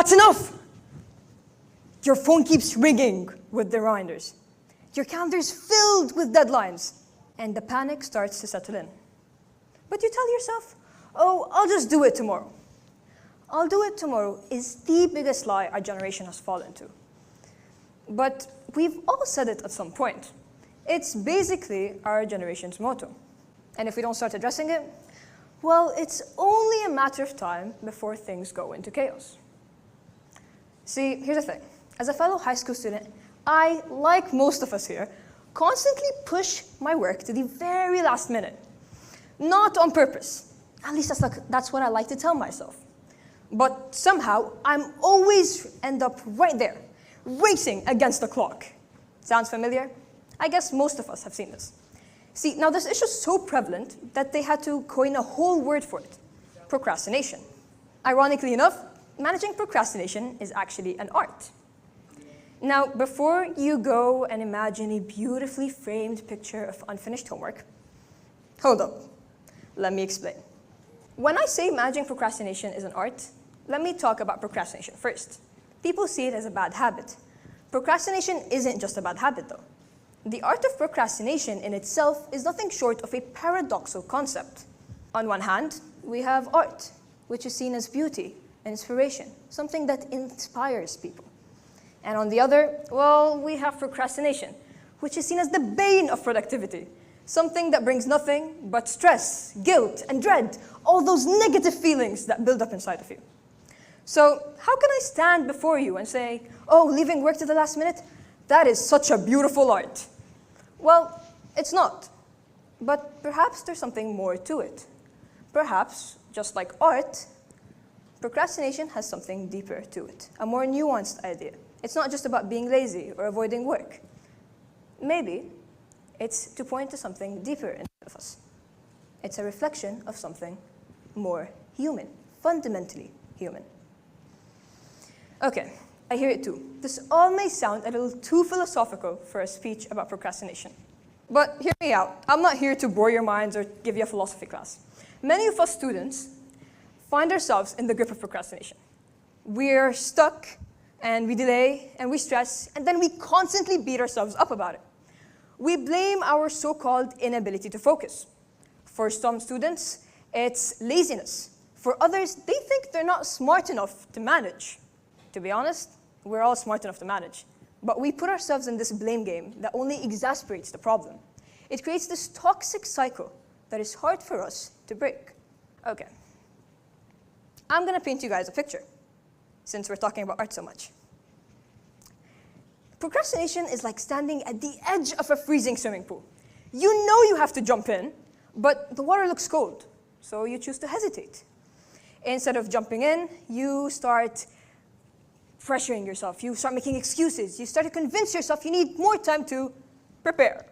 That's enough! Your phone keeps ringing with the reminders. Your calendar is filled with deadlines. And the panic starts to settle in. But you tell yourself, oh, I'll just do it tomorrow. I'll do it tomorrow is the biggest lie our generation has fallen to. But we've all said it at some point. It's basically our generation's motto. And if we don't start addressing it, well, it's only a matter of time before things go into chaos. See, here's the thing. As a fellow high school student, I, like most of us here, constantly push my work to the very last minute. Not on purpose. At least that's what I like to tell myself. But somehow, I'm always end up right there, racing against the clock. Sounds familiar? I guess most of us have seen this. See, now this issue is so prevalent that they had to coin a whole word for it, procrastination. Ironically enough, managing procrastination is actually an art. Now, before you go and imagine a beautifully framed picture of unfinished homework, hold up, let me explain. When I say managing procrastination is an art, let me talk about procrastination first. People see it as a bad habit. Procrastination isn't just a bad habit, though. The art of procrastination in itself is nothing short of a paradoxical concept. On one hand, we have art, which is seen as beauty and inspiration, something that inspires people. And on the other, well, we have procrastination, which is seen as the bane of productivity, something that brings nothing but stress, guilt, and dread, all those negative feelings that build up inside of you. So how can I stand before you and say, oh, leaving work to the last minute? That is such a beautiful art. Well, it's not. But perhaps there's something more to it. Perhaps, just like art, procrastination has something deeper to it, a more nuanced idea. It's not just about being lazy or avoiding work. Maybe it's to point to something deeper inside of us. It's a reflection of something more human, fundamentally human. Okay, I hear it too. This all may sound a little too philosophical for a speech about procrastination. But hear me out. I'm not here to bore your minds or give you a philosophy class. Many of us students find ourselves in the grip of procrastination. We're stuck, and we delay, and we stress, and then we constantly beat ourselves up about it. We blame our so-called inability to focus. For some students, it's laziness. For others, they think they're not smart enough to manage. To be honest, we're all smart enough to manage. But we put ourselves in this blame game that only exasperates the problem. It creates this toxic cycle that is hard for us to break. Okay. I'm going to paint you guys a picture, since we're talking about art so much. Procrastination is like standing at the edge of a freezing swimming pool. You know you have to jump in, but the water looks cold, so you choose to hesitate. Instead of jumping in, you start pressuring yourself. You start making excuses. You start to convince yourself you need more time to prepare.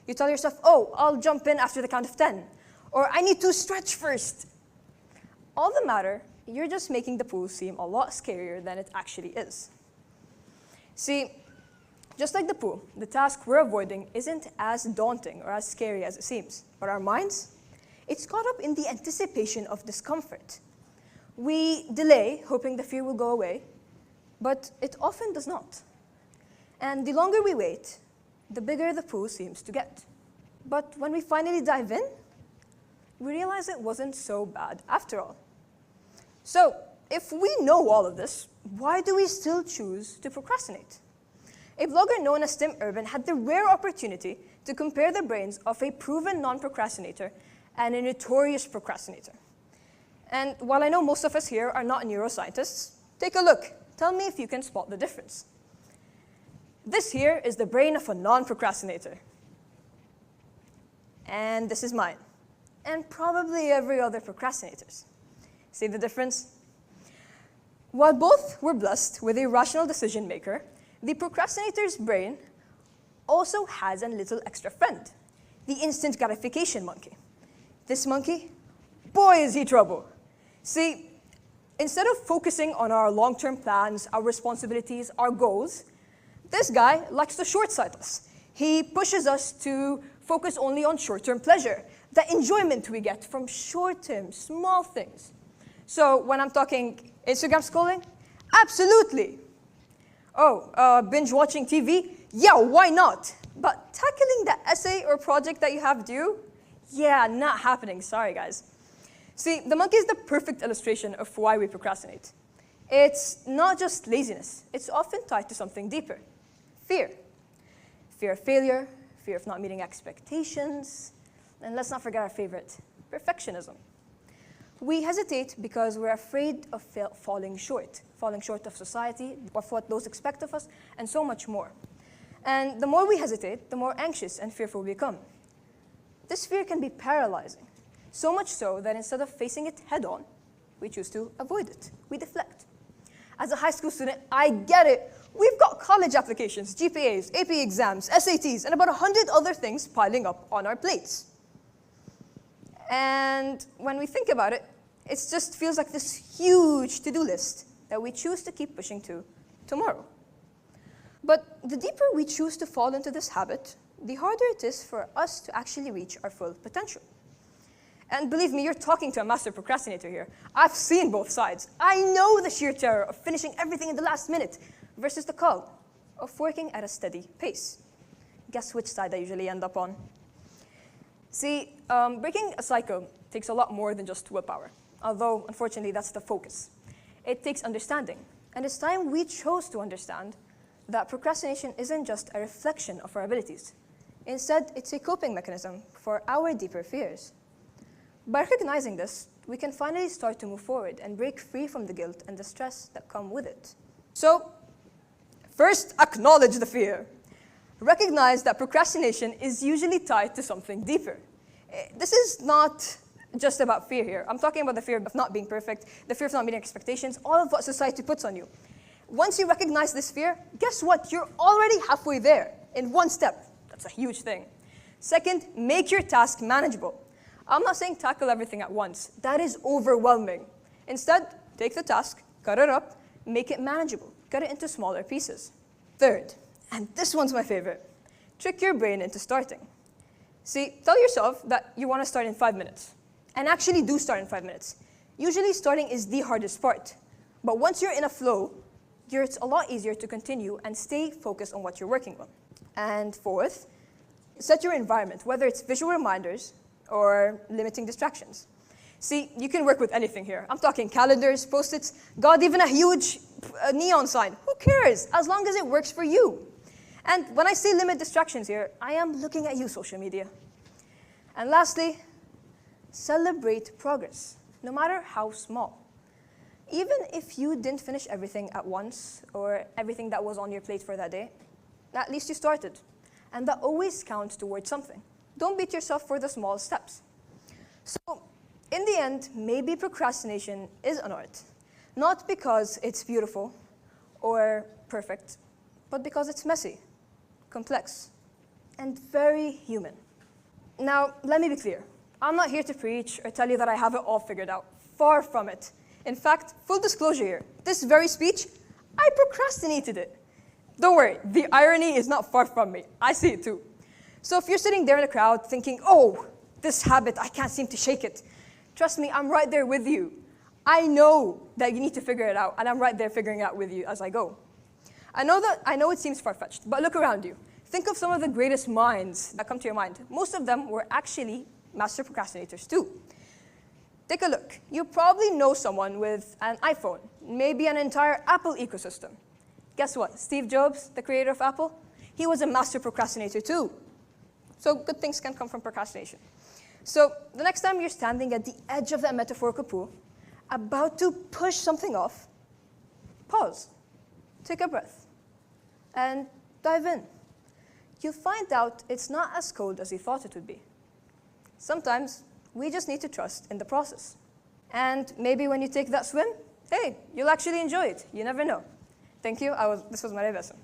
You tell yourself, oh, I'll jump in after the count of 10. Or I need to stretch first. All the matter, you're just making the pool seem a lot scarier than it actually is. See, just like the pool, the task we're avoiding isn't as daunting or as scary as it seems. But our minds, it's caught up in the anticipation of discomfort. We delay, hoping the fear will go away, but it often does not. And the longer we wait, the bigger the pool seems to get. But when we finally dive in, we realize it wasn't so bad after all. So, if we know all of this, why do we still choose to procrastinate? A blogger known as Tim Urban had the rare opportunity to compare the brains of a proven non-procrastinator and a notorious procrastinator. And while I know most of us here are not neuroscientists, take a look. Tell me if you can spot the difference. This here is the brain of a non-procrastinator. And this is mine. And probably every other procrastinator's. See the difference? While both were blessed with a rational decision maker, the procrastinator's brain also has a little extra friend, the instant gratification monkey. This monkey, boy is he trouble. See, instead of focusing on our long-term plans, our responsibilities, our goals, this guy likes to short-sight us. He pushes us to focus only on short-term pleasure, the enjoyment we get from short-term, small things. So when I'm talking Instagram scrolling, Absolutely. Oh, binge watching TV? Yeah, why not? But tackling that essay or project that you have due? Yeah, not happening. Sorry, guys. See, the monkey is the perfect illustration of why we procrastinate. It's not just laziness. It's often tied to something deeper. Fear. Fear of failure, fear of not meeting expectations, and let's not forget our favorite, perfectionism. We hesitate because we're afraid of falling short of society, of what those expect of us, and so much more. And the more we hesitate, the more anxious and fearful we become. This fear can be paralyzing, so much so that instead of facing it head-on, we choose to avoid it. We deflect. As a high school student, I get it. We've got college applications, GPAs, AP exams, SATs, and about 100 other things piling up on our plates. And when we think about it, it just feels like this huge to-do list that we choose to keep pushing to tomorrow. But the deeper we choose to fall into this habit, the harder it is for us to actually reach our full potential. And believe me, you're talking to a master procrastinator here. I've seen both sides. I know the sheer terror of finishing everything in the last minute versus the calm of working at a steady pace. Guess which side I usually end up on? See, breaking a cycle takes a lot more than just willpower, although, unfortunately, that's the focus. It takes understanding, and it's time we chose to understand that procrastination isn't just a reflection of our abilities. Instead, it's a coping mechanism for our deeper fears. By recognizing this, we can finally start to move forward and break free from the guilt and the stress that come with it. So, first, acknowledge the fear. Recognize that procrastination is usually tied to something deeper. This is not just about fear here. I'm talking about the fear of not being perfect, the fear of not meeting expectations, all of what society puts on you. Once you recognize this fear, guess what? You're already halfway there in one step. That's a huge thing. Second, make your task manageable. I'm not saying tackle everything at once. That is overwhelming. Instead, take the task, cut it up, make it manageable. Cut it into smaller pieces. Third, and this one's my favorite, trick your brain into starting. See, tell yourself that you want to start in 5 minutes, and actually do start in 5 minutes. Usually starting is the hardest part, but once you're in a flow, it's a lot easier to continue and stay focused on what you're working on. And fourth, set your environment, whether it's visual reminders or limiting distractions. See, you can work with anything here. I'm talking calendars, Post-its, God, even a huge neon sign. Who cares? As long as it works for you. And when I say limit distractions here, I am looking at you, social media. And lastly, celebrate progress, no matter how small. Even if you didn't finish everything at once or everything that was on your plate for that day, at least you started. And that always counts towards something. Don't beat yourself for the small steps. So, in the end, maybe procrastination is an art. Not because it's beautiful or perfect, but because it's messy, complex, and very human. Now, let me be clear. I'm not here to preach or tell you that I have it all figured out. Far from it. In fact, full disclosure here, this very speech, I procrastinated it. Don't worry, the irony is not far from me. I see it too. So if you're sitting there in the crowd thinking, oh, this habit, I can't seem to shake it, trust me, I'm right there with you. I know that you need to figure it out, and I'm right there figuring it out with you as I go. I know it seems far-fetched, but look around you. Think of some of the greatest minds that come to your mind. Most of them were actually master procrastinators too. Take a look. You probably know someone with an iPhone, maybe an entire Apple ecosystem. Guess what? Steve Jobs, the creator of Apple, he was a master procrastinator too. So good things can come from procrastination. So the next time you're standing at the edge of that metaphorical pool, about to push something off, pause, take a breath, and dive in. You'll find out it's not as cold as you thought it would be. Sometimes we just need to trust in the process. And maybe when you take that swim, hey, you'll actually enjoy it. You never know. Thank you. This was Bassim.